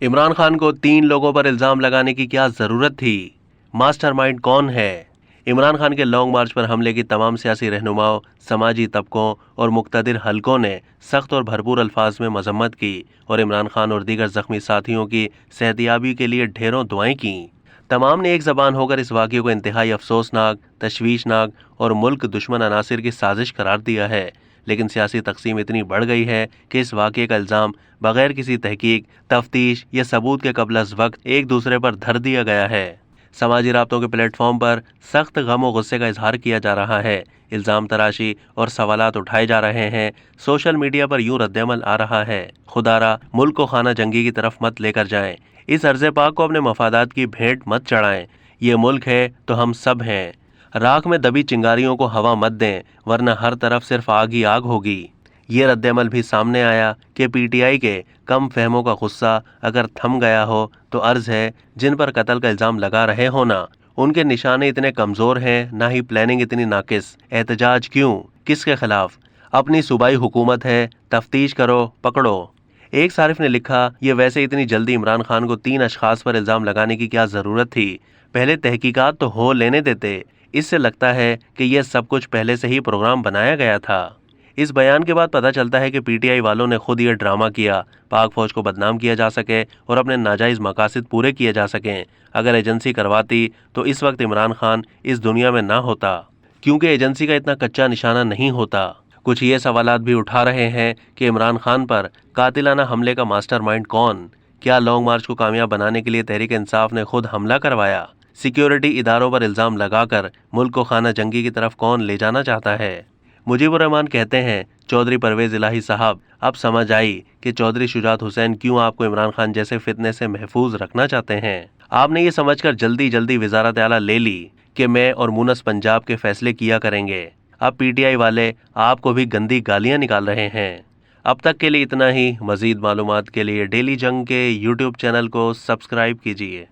इमरान खान को 3 लोगों पर इल्जाम लगाने की क्या जरूरत थी? मास्टरमाइंड कौन है? इमरान खान के लॉन्ग मार्च पर हमले की तमाम सियासी रहनुमाओं, समाजी तबकों और मुक्तदिर हलकों ने सख्त और भरपूर अल्फाज में मजम्मत की और इमरान खान और दीगर जख्मी साथियों की सेहतियाबी के लिए ढेरों दुआएं की। तमाम ने एक जबान होकर इस वाक़े को इंतहाई अफसोसनाक, तशवीशनाक और मुल्क दुश्मन अनासिर की साजिश करार दिया है। लेकिन सियासी तकसीम इतनी बढ़ गई है कि इस वाक़े का इल्ज़ाम बगैर किसी तहकीक, तफ्तीश या सबूत के कबल अज़ वक्त एक दूसरे पर धर दिया गया है। समाजी राब्तों के प्लेटफॉर्म पर सख्त गम और गुस्से का इजहार किया जा रहा है, इल्ज़ाम तराशी और सवालात उठाए जा रहे हैं। सोशल मीडिया पर यूं रद्दअमल आ रहा है, खुदारा मुल्क को खाना जंगी की तरफ मत लेकर जाएं, इस अर्ज़ पाक को अपने मफादात की भेंट मत चढ़ाएं, ये मुल्क है तो हम सब हैं। राख में दबी चिंगारियों को हवा मत दें, वरना हर तरफ सिर्फ आग ही आग होगी। ये रद्दअमल भी सामने आया कि पीटीआई के कम फहमों का गुस्सा अगर थम गया हो तो अर्ज है जिन पर कत्ल का इल्ज़ाम लगा रहे हो ना, उनके निशाने इतने कमज़ोर हैं, ना ही प्लानिंग इतनी नाकिस। एहतजाज क्यों? किसके खिलाफ? अपनी सूबाई हुकूमत है, तफ्तीश करो, पकड़ो। एक सारिफ ने लिखा, ये वैसे इतनी जल्दी इमरान खान को 3 अशखास पर इल्ज़ाम लगाने की क्या ज़रूरत थी? पहले तहकीकात तो हो लेने देते। इससे लगता है कि यह सब कुछ पहले से ही प्रोग्राम बनाया गया था। इस बयान के बाद पता चलता है कि पीटीआई वालों ने खुद ये ड्रामा किया, पाक फौज को बदनाम किया जा सके और अपने नाजायज़ मकासद पूरे किए जा सकें। अगर एजेंसी करवाती तो इस वक्त इमरान खान इस दुनिया में ना होता, क्योंकि एजेंसी का इतना कच्चा निशाना नहीं होता। कुछ ये सवालात भी उठा रहे हैं कि इमरान खान पर कातिलाना हमले का मास्टरमाइंड कौन? क्या लॉन्ग मार्च को कामयाब बनाने के लिए तहरीक इंसाफ ने खुद हमला करवाया? सिक्योरिटी इदारों पर इल्ज़ाम लगाकर मुल्क को खाना जंगी की तरफ कौन ले जाना चाहता है? मुजीबुर रहमान कहते हैं, चौधरी परवेज इलाही साहब, अब समझ आई कि चौधरी शुजात हुसैन क्यों आपको इमरान खान जैसे फितने से महफूज रखना चाहते हैं। आपने ये समझकर जल्दी जल्दी वजारत आला ले ली कि मैं और मुनस पंजाब के फैसले किया करेंगे। अब पीटीआई वाले आपको भी गंदी गालियां निकाल रहे हैं। अब तक के लिए इतना ही। मजीद मालूमात के लिए डेली जंग के यूट्यूब चैनल को सब्सक्राइब कीजिए।